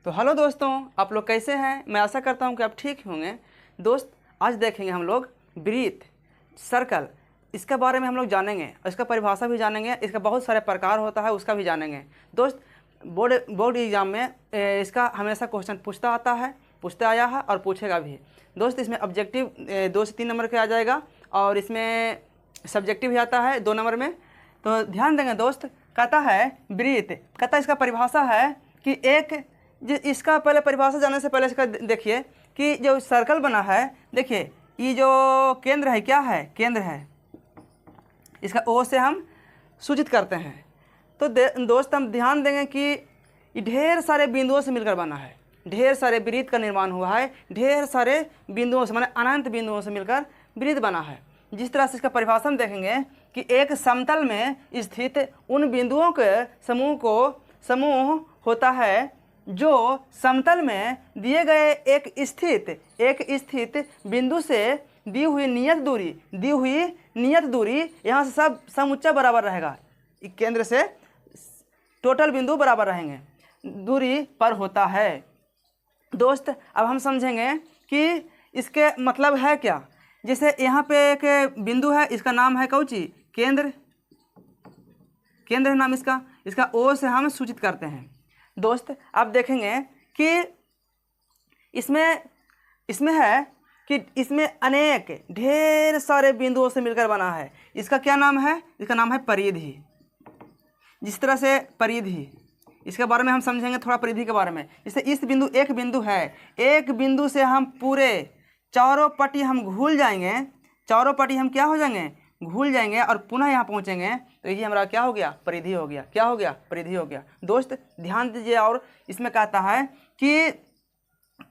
तो हेलो दोस्तों, आप लोग कैसे हैं? मैं आशा करता हूं कि आप ठीक होंगे। दोस्त, आज देखेंगे हम लोग ब्रीथ सर्कल, इसके बारे में हम लोग जानेंगे, इसका परिभाषा भी जानेंगे, इसका बहुत सारे प्रकार होता है उसका भी जानेंगे। दोस्त, बोर्ड एग्जाम में इसका हमेशा क्वेश्चन पूछता आया है और पूछेगा भी। दोस्त, इसमें ऑब्जेक्टिव 2 से 3 नंबर के आ जाएगा और इसमें सब्जेक्टिव भी आता है 2 नंबर में। तो ध्यान देंगे दोस्त। कहता है ब्रीथ, कहता है इसका परिभाषा है कि इसका पहले परिभाषा जानने से पहले इसका देखिए कि जो सर्कल बना है, देखिए ये जो केंद्र है क्या है? केंद्र है। इसका ओ से हम सूचित करते हैं। तो दोस्त, हम ध्यान देंगे कि ये ढेर सारे बिंदुओं से मिलकर बना है, ढेर सारे वृत्त का निर्माण हुआ है, ढेर सारे बिंदुओं से, माने अनंत बिंदुओं से मिलकर वृत्त बना है। जिस तरह से इसका परिभाषा हम देखेंगे कि एक समतल में स्थित उन बिंदुओं के समूह होता है जो समतल में दिए गए एक स्थित बिंदु से दी हुई नियत दूरी यहाँ से सब समुच्चय बराबर रहेगा। केंद्र से टोटल बिंदु बराबर रहेंगे दूरी पर होता है। दोस्त, अब हम समझेंगे कि इसके मतलब है क्या। जैसे यहाँ पे एक बिंदु है, इसका नाम है कौची? केंद्र है नाम इसका ओ से हम सूचित करते हैं। दोस्त, आप देखेंगे कि इसमें है कि इसमें अनेक ढेर सारे बिंदुओं से मिलकर बना है। इसका क्या नाम है? इसका नाम है परिधि। जिस तरह से परिधि, इसके बारे में हम समझेंगे थोड़ा परिधि के बारे में। जैसे एक बिंदु है, एक बिंदु से हम पूरे चारों पट्टी हम घूल जाएंगे, चारों पट्टी हम क्या हो जाएंगे? घूल जाएंगे और पुनः यहाँ पहुँचेंगे, तो ये हमारा क्या हो गया? परिधि हो गया। क्या हो गया? परिधि हो गया। दोस्त, ध्यान दीजिए। और इसमें कहता है कि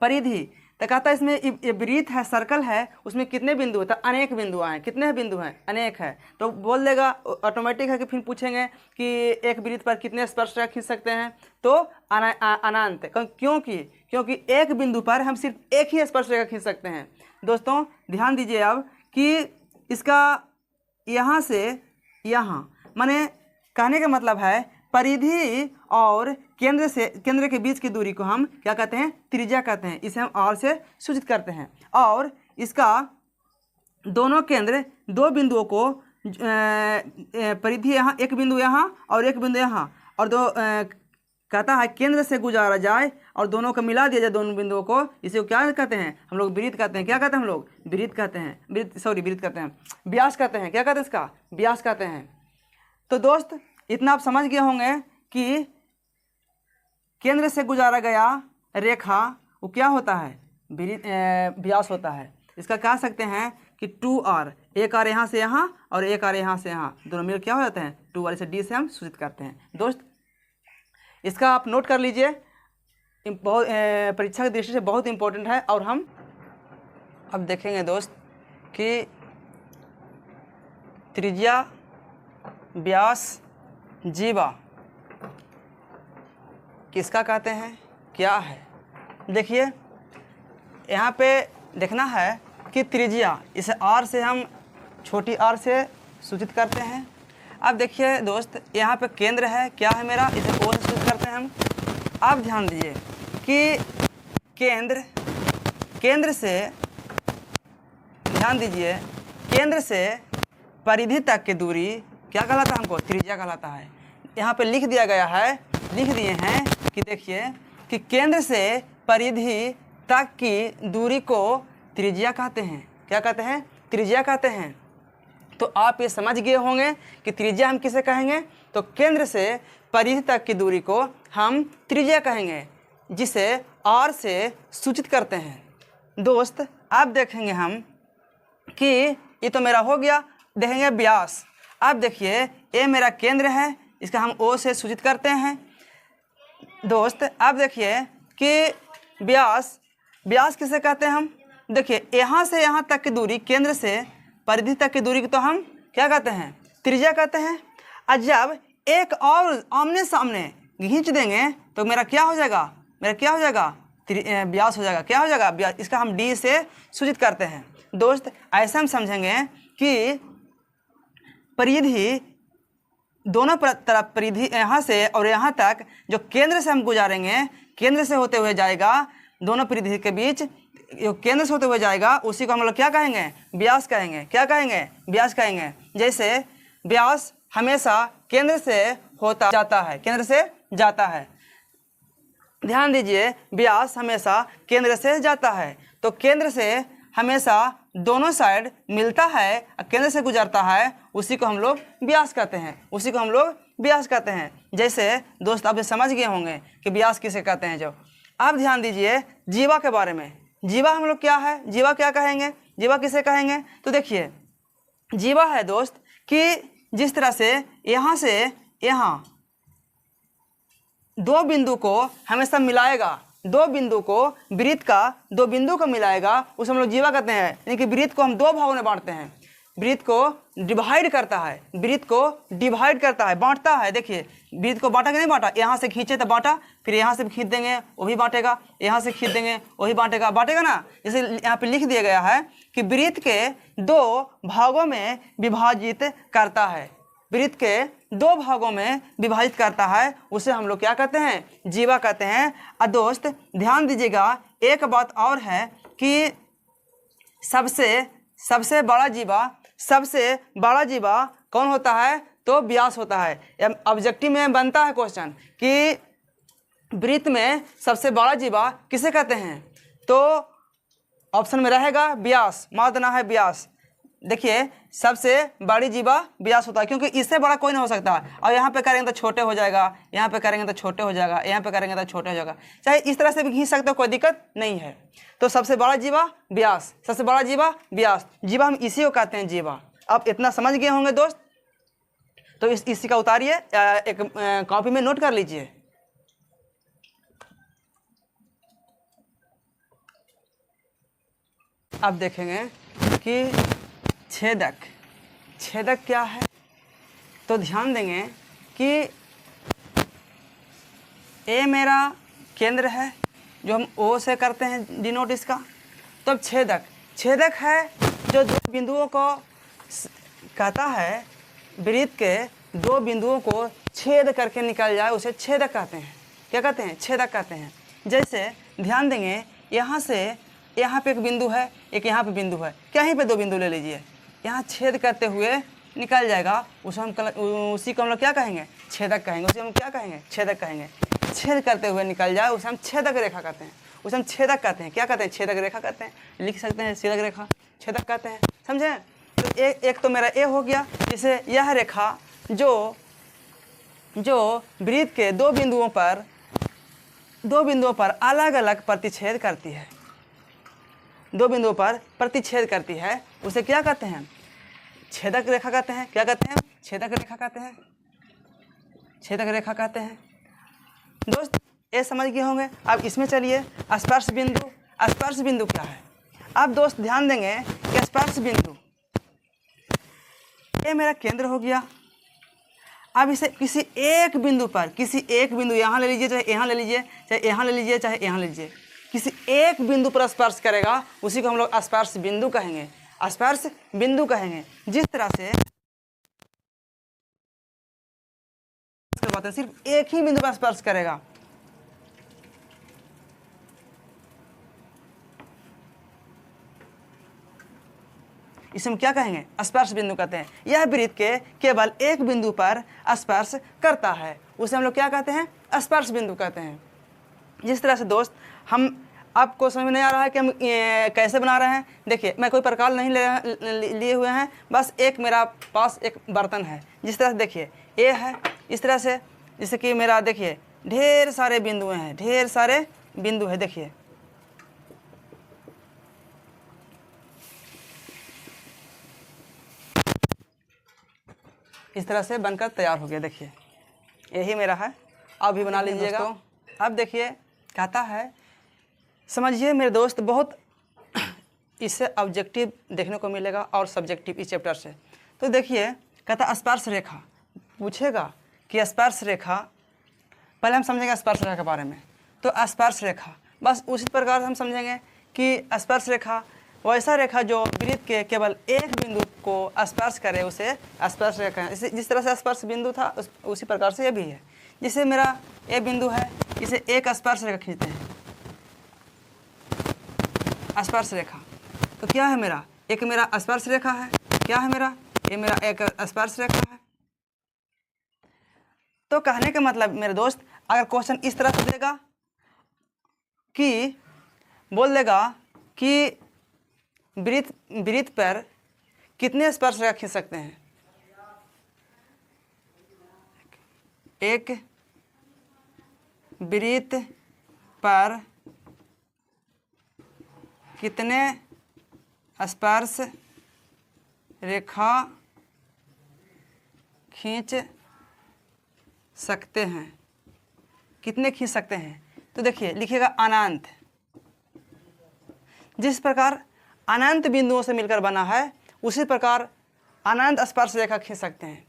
परिधि, तो कहता है इसमें ये वृत्त है, सर्कल है, उसमें कितने बिंदु है? तो अनेक बिंदु हैं। कितने बिंदु हैं? अनेक है। तो बोल देगा, ऑटोमेटिक है कि फिर पूछेंगे कि एक वृत्त पर कितने स्पर्शरेखा खींच सकते हैं? तो अनंत। क्योंकि एक बिंदु पर हम सिर्फ एक ही स्पर्शरेखा खींच सकते हैं। दोस्तों, ध्यान दीजिए अब कि इसका यहाँ से यहाँ, माने कहने का मतलब है परिधि और केंद्र के बीच की दूरी को हम क्या कहते हैं? त्रिज्या कहते हैं। इसे हम आर से सूचित करते हैं। और इसका दोनों केंद्र, दो बिंदुओं को परिधि यहाँ, एक बिंदु यहाँ और एक बिंदु यहाँ, और कहता है केंद्र से गुजारा जाए और दोनों को मिला दिया जाए, दोनों बिंदुओं को। इसे क्या कहते हैं? हम लोग वृत्त कहते हैं। क्या कहते हैं हम लोग? वृत्त कहते हैं। वृत्त कहते हैं। व्यास कहते हैं। क्या कहते हैं इसका? व्यास कहते हैं। तो दोस्त, इतना आप समझ गए होंगे कि केंद्र से गुजारा गया रेखा वो क्या होता है? व्यास होता है। इसका कह सकते हैं कि 2r, एक आर यहाँ से यहाँ और एक आर यहाँ से यहाँ, दोनों मिल क्या हो जाते हैं? 2r। इसे d से हम सूचित करते हैं। दोस्त, इसका आप नोट कर लीजिए, बहुत परीक्षा की दृष्टि से बहुत इम्पोर्टेंट है। और हम अब देखेंगे दोस्त कि त्रिज्या, व्यास, जीवा किसका कहते हैं, क्या है? देखिए, यहाँ पे देखना है कि त्रिज्या, इसे r से हम छोटी r से सूचित करते हैं। अब देखिए दोस्त, यहाँ पे केंद्र है, क्या है मेरा? इसे ओ से सूचित करते हैं हम। अब ध्यान दीजिए कि केंद्र से परिधि तक की दूरी क्या कहलाता है? हमको त्रिज्या कहलाता है। यहाँ पे लिख दिए हैं कि देखिए कि केंद्र से परिधि तक की दूरी को त्रिज्या कहते हैं। क्या कहते हैं? त्रिज्या कहते हैं। तो आप ये समझ गए होंगे कि त्रिज्या हम किसे कहेंगे? तो केंद्र से परिधि तक की दूरी को हम त्रिज्या कहेंगे, जिसे r से सूचित करते हैं। दोस्त, अब देखेंगे हम कि ये तो मेरा हो गया। देखेंगे व्यास। अब देखिए, ये मेरा केंद्र है, इसका हम o से सूचित करते हैं। दोस्त, अब देखिए कि व्यास किसे कहते हैं हम? देखिए, यहाँ से यहाँ तक की दूरी, केंद्र से परिधि तक की दूरी को तो हम क्या कहते हैं? त्रिज्या कहते हैं। और जब एक और आमने सामने खींच देंगे तो मेरा क्या हो जाएगा? व्यास हो जाएगा। क्या हो जाएगा? व्यास। इसका हम d से सूचित करते हैं। दोस्त, ऐसा हम समझेंगे कि परिधि दोनों तरफ परिधि यहाँ से और यहाँ तक जो केंद्र से हम गुजारेंगे, केंद्र से होते हुए जाएगा, दोनों परिधि के बीच जो केंद्र से होते हुए जाएगा उसी को हम लोग क्या कहेंगे, व्यास कहेंगे। क्या कहेंगे, व्यास कहेंगे। जैसे व्यास हमेशा केंद्र से होता जाता है, केंद्र से जाता है। ध्यान दीजिए, व्यास हमेशा केंद्र से जाता है, तो केंद्र से हमेशा दोनों साइड मिलता है, केंद्र से गुजरता है, उसी को हम लोग व्यास कहते हैं, उसी को हम लोग व्यास कहते हैं। जैसे दोस्त आप समझ गए होंगे कि व्यास किसे कहते हैं। जो आप ध्यान दीजिए जीवा के बारे में, जीवा हम लोग क्या है, जीवा क्या कहेंगे, जीवा किसे कहेंगे। तो देखिए जीवा है दोस्त कि जिस तरह से यहाँ दो बिंदु को हमेशा मिलाएगा, दो बिंदु को, वृत्त का दो बिंदु को मिलाएगा, उसे हम लोग जीवा कहते हैं। यानी कि वृत्त को हम दो भागों में बांटते हैं, वृत्त को डिवाइड करता है, वृत्त को डिवाइड करता है, बांटता है। देखिए वृत्त को बांटा कि नहीं बांटा, यहाँ से खींचे तो बांटा, फिर यहाँ से भी खींच देंगे वो भी बांटेगा, यहाँ से खींच देंगे वो भी बांटेगा, बांटेगा ना। जैसे यहाँ पे लिख दिया गया है कि वृत्त के दो भागों में विभाजित करता है, वृत्त के दो भागों में विभाजित करता है, उसे हम लोग क्या कहते हैं, जीवा कहते हैं। और दोस्त ध्यान दीजिएगा एक बात और है कि सबसे बड़ा जीवा कौन होता है, तो व्यास होता है। ऑब्जेक्टिव में बनता है क्वेश्चन कि वृत्त में सबसे बड़ा जीवा किसे कहते हैं, तो ऑप्शन में रहेगा व्यास, मान देना है व्यास। देखिए सबसे बड़ी जीवा व्यास होता है, क्योंकि इससे बड़ा कोई नहीं हो सकता। और यहाँ पे करेंगे तो छोटे हो जाएगा, यहाँ पे करेंगे तो छोटे हो जाएगा, यहाँ पे करेंगे तो छोटे हो जाएगा, चाहे इस तरह से भी खींच सकते हो, कोई दिक्कत नहीं है। तो सबसे बड़ा जीवा व्यास, सबसे बड़ा जीवा व्यास, जीवा हम इसी को कहते हैं जीवा। अब इतना समझ गए होंगे दोस्त, तो इसी का उतारिए, एक कॉपी में नोट कर लीजिए। अब देखेंगे कि छेदक क्या है, तो ध्यान देंगे कि ए मेरा केंद्र है, जो हम ओ से करते हैं डिनोट इसका। तो अब छेदक है जो दो बिंदुओं को कहता है, वृत्त के दो बिंदुओं को छेद करके निकल जाए, उसे छेदक कहते हैं। क्या कहते हैं, छेदक कहते हैं। जैसे ध्यान देंगे यहाँ से यहाँ पे एक बिंदु है, एक यहाँ पे बिंदु है, क्या यहीं पे दो बिंदु ले लीजिए, यहाँ छेद करते हुए निकल जाएगा, उसी को हम लोग क्या कहेंगे, छेदक कहेंगे। उसे हम क्या कहेंगे, छेदक कहेंगे। छेद करते हुए निकल जाए उसे हम छेदक रेखा कहते हैं, उसे हम छेदक कहते हैं। क्या कहते हैं, छेदक रेखा कहते हैं, लिख सकते हैं छेदक रेखा, छेदक कहते हैं, समझे। तो एक तो मेरा ए हो गया, जैसे यह रेखा जो वृत्त के दो बिंदुओं पर अलग अलग प्रतिच्छेद करती है, दो बिंदुओं पर प्रतिच्छेद करती है, उसे क्या कहते हैं, छेदक रेखा कहते हैं। क्या कहते हैं, छेदक रेखा कहते हैं, छेदक रेखा कहते हैं। दोस्त ये समझ गए होंगे। अब इसमें चलिए स्पर्श बिंदु, स्पर्श बिंदु क्या है। अब दोस्त ध्यान देंगे कि स्पर्श बिंदु, ये मेरा केंद्र हो गया। अब इसे किसी एक बिंदु यहाँ ले लीजिए, चाहे यहाँ ले लीजिए, चाहे यहाँ ले लीजिए, चाहे यहाँ ले लीजिए, किसी एक बिंदु पर स्पर्श करेगा, उसी को हम लोग स्पर्श बिंदु कहेंगे, स्पर्श बिंदु कहेंगे। जिस तरह से सिर्फ एक ही बिंदु पर स्पर्श करेगा, इसे हम क्या कहेंगे, स्पर्श बिंदु कहते हैं। यह वृत्त के केवल एक बिंदु पर स्पर्श करता है, उसे हम लोग क्या कहते हैं, स्पर्श बिंदु कहते हैं। जिस तरह से दोस्त हम आपको समझ में नहीं आ रहा है कि हम कैसे बना रहे हैं। देखिए मैं कोई प्रकार नहीं लिए हुए हैं, बस एक मेरा पास एक बर्तन है। जिस तरह से देखिए ए है, इस तरह से जैसे कि मेरा देखिए ढेर सारे बिंदु हैं, ढेर सारे बिंदु है। देखिए इस तरह से बनकर तैयार हो गया। देखिए यही मेरा है, आप भी बना लीजिएगा। अब देखिए कहता है, समझिए मेरे दोस्त, बहुत इससे ऑब्जेक्टिव देखने को मिलेगा और सब्जेक्टिव इस चैप्टर से। तो देखिए कहता स्पर्श रेखा, पूछेगा कि स्पर्श रेखा, पहले हम समझेंगे स्पर्श रेखा के बारे में। तो स्पर्श रेखा बस उसी प्रकार से हम समझेंगे कि स्पर्श रेखा वैसा रेखा जो वृत्त के केवल एक बिंदु को स्पर्श करे, उसे स्पर्श रेखा है। जिस तरह से स्पर्श बिंदु था उसी प्रकार से ये भी है। जैसे मेरा ये बिंदु है, इसे एक स्पर्श रेखा खींचते हैं, स्पर्श रेखा। तो क्या है मेरा, एक मेरा स्पर्श रेखा है, क्या है मेरा, ये मेरा एक स्पर्श रेखा है। तो कहने का मतलब मेरे दोस्त, अगर क्वेश्चन इस तरह से देगा कि बोल देगा कि वृत्त पर कितने स्पर्श रेखा खींच सकते हैं, एक वृत्त पर कितने स्पर्श रेखा खींच सकते हैं, कितने खींच सकते हैं। तो देखिए लिखिएगा अनंत। जिस प्रकार अनंत बिंदुओं से मिलकर बना है उसी प्रकार अनंत स्पर्श रेखा खींच सकते हैं।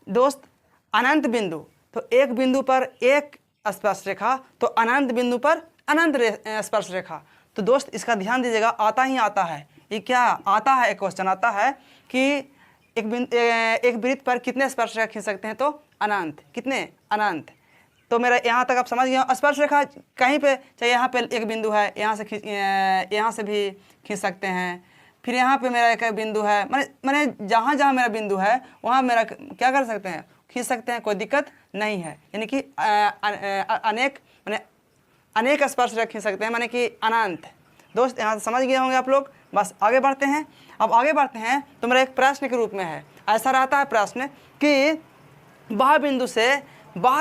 दोस्त अनंत बिंदु, तो एक बिंदु पर एक स्पर्श रेखा, तो अनंत बिंदु पर अनंत स्पर्श रेखा। तो दोस्त इसका ध्यान दीजिएगा, आता ही आता है, ये क्या आता है, एक क्वेश्चन आता है कि एक वृत्त पर कितने स्पर्श रेखा खींच सकते हैं, तो अनंत, कितने, अनंत। तो मेरा यहाँ तक आप समझ गए। स्पर्श रेखा कहीं पे, चाहे यहाँ पे एक बिंदु है, यहाँ से भी खींच सकते हैं, फिर यहाँ पे मेरा एक बिंदु है, मैंने जहाँ जहाँ मेरा बिंदु है वहाँ मेरा क्या कर सकते हैं, खींच सकते हैं, कोई दिक्कत नहीं है। यानी कि अनेक स्पर्श रेखा खींच सकते हैं, माने कि अनंत। दोस्त यहाँ से समझ गए होंगे आप लोग। बस आगे बढ़ते हैं। अब आगे बढ़ते हैं तो मेरा एक प्रश्न के रूप में है, ऐसा रहता है प्रश्न कि बाह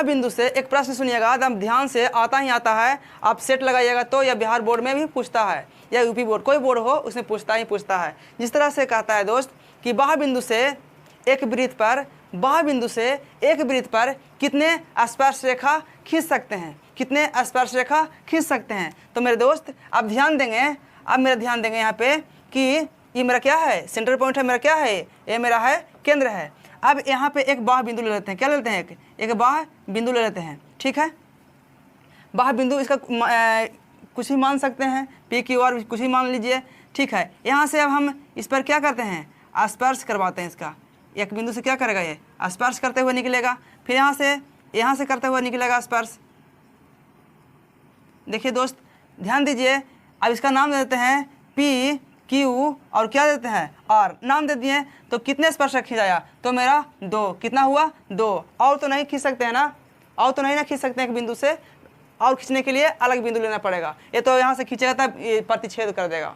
बिंदु से एक प्रश्न सुनिएगा, एकदम ध्यान से, आता ही आता है। आप सेट लगाइएगा तो, या बिहार बोर्ड में भी पूछता है, या यूपी बोर्ड, कोई बोर्ड हो उसमें पूछता है। जिस तरह से कहता है दोस्त कि बाह बिंदु से एक वृत्त पर कितने स्पर्श रेखा खींच सकते हैं, कितने स्पर्श रेखा खींच सकते हैं। तो मेरे दोस्त आप ध्यान देंगे, अब मेरा ध्यान देंगे यहाँ पे कि ये मेरा क्या है, सेंटर पॉइंट है, मेरा क्या है, ये मेरा है केंद्र है। अब यहाँ पे एक बाह बिंदु ले लेते हैं, क्या लेते हैं, एक बाह बिंदु ले लेते हैं, ठीक है। बाह बिंदु इसका कुछ ही मान सकते हैं, पी क्यू आर कुछ ही मान लीजिए, ठीक है। यहाँ से अब हम इस पर क्या करते हैं, स्पर्श करवाते हैं। इसका एक बिंदु से क्या करेगा, ये स्पर्श करते हुए निकलेगा, फिर यहाँ से करते हुए निकलेगा स्पर्श। देखिए दोस्त ध्यान दीजिए, अब इसका नाम दे देते हैं पी क्यू और क्या देते हैं, आर, नाम दे दिए। तो कितने स्पर्श खींचाया, तो मेरा 2, कितना हुआ, 2। और तो नहीं खींच सकते हैं ना, और तो नहीं ना खींच सकते हैं एक बिंदु से, और खींचने के लिए अलग बिंदु लेना पड़ेगा। ये तो यहाँ से खींचेगा तब ये प्रतिच्छेद कर देगा,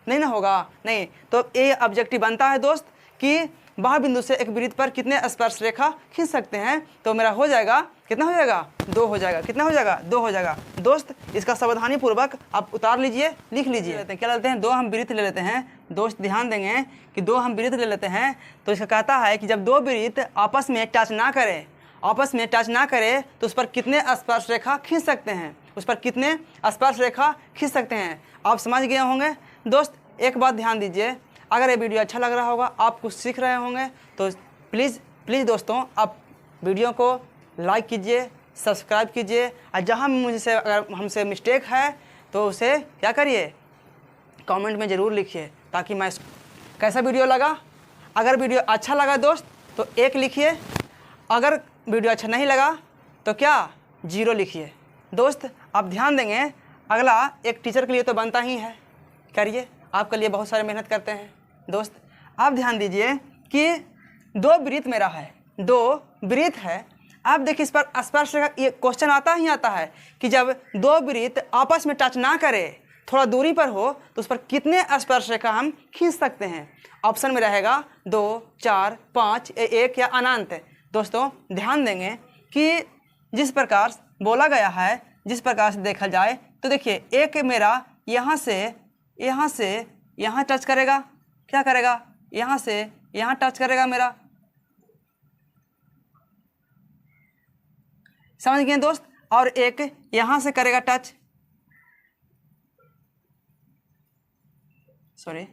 नहीं ना होगा, नहीं। तो ये ऑब्जेक्टिव बनता है दोस्त कि बाह बिंदु से एक वृत्त पर कितने स्पर्श रेखा खींच सकते हैं। तो मेरा हो जाएगा, कितना हो जाएगा, 2 हो जाएगा, कितना हो जाएगा, 2 हो जाएगा। दोस्त इसका सावधानी पूर्वक आप उतार लीजिए, लिख लीजिए। क्या लेते हैं, 2 हम वृत्त ले लेते हैं। दोस्त ध्यान देंगे कि 2 हम वृत्त ले लेते हैं। तो इसका कहता है कि जब 2 वृत्त आपस में टच ना करे तो उस पर कितने स्पर्श रेखा खींच सकते हैं, उस पर कितने स्पर्श रेखा खींच सकते हैं। आप समझ गए होंगे। दोस्त एक बात ध्यान दीजिए, अगर ये वीडियो अच्छा लग रहा होगा, आप कुछ सीख रहे होंगे, तो प्लीज़ दोस्तों आप वीडियो को लाइक कीजिए, सब्सक्राइब कीजिए, और जहाँ मुझसे अगर हमसे मिस्टेक है तो उसे क्या करिए, कमेंट में ज़रूर लिखिए, ताकि मैं कैसा वीडियो लगा। अगर वीडियो अच्छा लगा दोस्त तो 1 लिखिए, अगर वीडियो अच्छा नहीं लगा तो क्या 0 लिखिए। दोस्त आप ध्यान देंगे, अगला एक टीचर के लिए तो बनता ही है, करिए, आपके लिए बहुत सारे मेहनत करते हैं। दोस्त आप ध्यान दीजिए कि 2 वृत्त मेरा है, 2 वृत्त है। आप देखिए इस पर स्पर्श रेखा, ये क्वेश्चन आता ही आता है कि जब 2 वृत्त आपस में टच ना करे, थोड़ा दूरी पर हो, तो उस पर कितने स्पर्श रेखा हम खींच सकते हैं। ऑप्शन में रहेगा 2, 4, 5, 1 या अनंत। दोस्तों ध्यान देंगे कि जिस प्रकार बोला गया है, जिस प्रकार से देखा जाए, तो देखिए एक मेरा यहाँ से यहाँ टच करेगा, क्या करेगा, यहाँ से यहाँ टच करेगा मेरा, समझ गए दोस्त। और एक यहाँ से करेगा टच, सॉरी,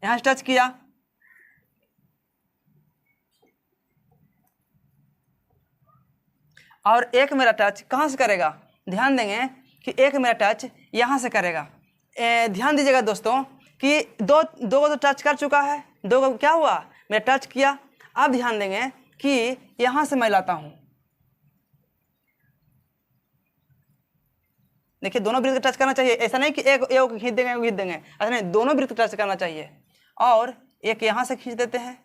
यहाँ से टच किया, और एक मेरा टच कहाँ से करेगा, ध्यान देंगे कि एक मेरा टच यहाँ से करेगा। ध्यान दीजिएगा दोस्तों कि दो को तो टच कर चुका है, 2 को क्या हुआ, मेरा टच किया। अब ध्यान देंगे कि यहाँ से मैं लाता हूँ, देखिए दोनों वृत्त टच करना चाहिए, ऐसा नहीं कि एक खींच देंगे खींच देंगे, ऐसा नहीं, दोनों वृत्त टच करना चाहिए। और एक यहाँ से खींच देते हैं,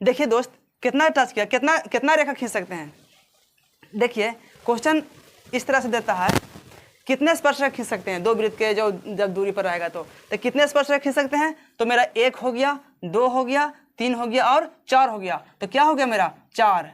देखिए दोस्त कितना टच किया, कितना कितना रेखा खींच सकते हैं। देखिए क्वेश्चन इस तरह से देता है कितने स्पर्श रेखा खींच सकते हैं दो वृत्त के जो जब दूरी पर आएगा तो कितने स्पर्श रेखा खींच सकते हैं। तो मेरा 1 हो गया, 2 हो गया, 3 हो गया और 4 हो गया। तो क्या हो गया मेरा 4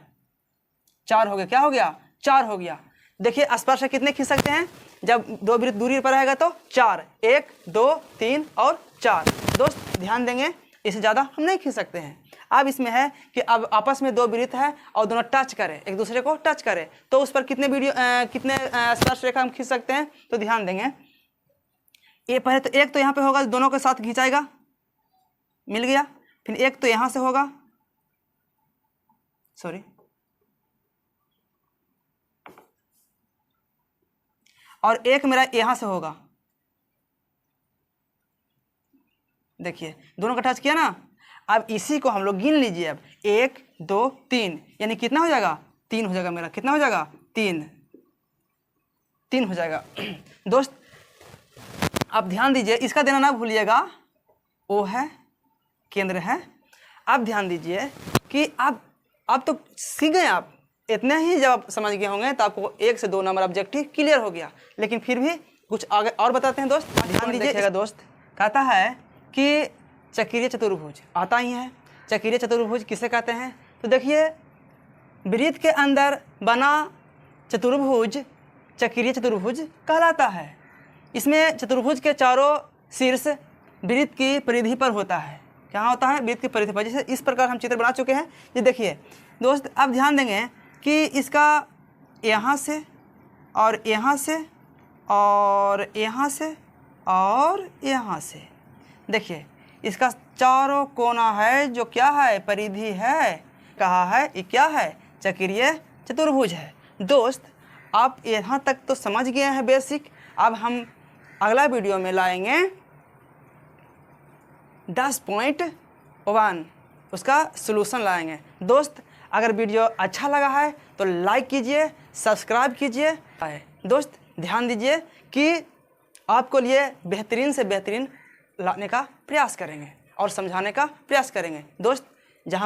हो गया, क्या हो गया 4 हो गया। देखिए स्पर्श कितने खींच सकते हैं जब दो वृत्त दूरी पर रहेगा तो 4, 1, 2, 3 और 4। दोस्त ध्यान देंगे, इससे ज़्यादा हम नहीं खींच सकते हैं। अब इसमें है कि अब आपस में दो वृत्त है और दोनों टच करें, एक दूसरे को टच करें, तो उस पर कितने स्पर्श रेखा हम खींच सकते हैं। तो ध्यान देंगे, ये पहले तो एक तो यहाँ पे होगा, दोनों के साथ खींचाएगा, मिल गया। फिर एक तो यहाँ से होगा, सॉरी, और एक मेरा यहाँ से होगा। देखिए दोनों का टच किया ना। अब इसी को हम लोग गिन लीजिए, अब 1, 2, 3, यानी कितना हो जाएगा 3 हो जाएगा मेरा, कितना हो जाएगा 3 हो जाएगा। दोस्त अब ध्यान दीजिए, इसका देना ना भूलिएगा, O है, केंद्र है। अब ध्यान दीजिए कि अब तो सीख गए आप, इतने ही जब आप समझ गए होंगे तो आपको 1 से 2 नंबर ऑब्जेक्टिव क्लियर हो गया। लेकिन फिर भी कुछ आगे और बताते हैं दोस्त, ध्यान दीजिएगा। दोस्त कहता है कि चक्रीय चतुर्भुज आता ही है। चक्रीय चतुर्भुज किसे कहते हैं। तो देखिए वृत्त के अंदर बना चतुर्भुज चक्रीय चतुर्भुज कहलाता है। इसमें चतुर्भुज के चारों शीर्ष वृत्त की परिधि पर होता है। क्या होता है, वृत्त की परिधि पर। जैसे इस प्रकार हम चित्र बना चुके हैं। ये देखिए दोस्त, अब ध्यान देंगे कि इसका यहाँ से और यहाँ से और यहाँ से और यहाँ से, देखिए इसका चारों कोना है जो क्या है, परिधि है। कहा है ये क्या है, चक्रीय चतुर्भुज है। दोस्त आप यहाँ तक तो समझ गए हैं बेसिक। अब हम अगला वीडियो में लाएंगे 10.1 उसका सलूशन लाएंगे। दोस्त अगर वीडियो अच्छा लगा है तो लाइक कीजिए, सब्सक्राइब कीजिए। दोस्त ध्यान दीजिए कि आपको लिए बेहतरीन से बेहतरीन लाने का प्रयास करेंगे और समझाने का प्रयास करेंगे। दोस्त जहाँ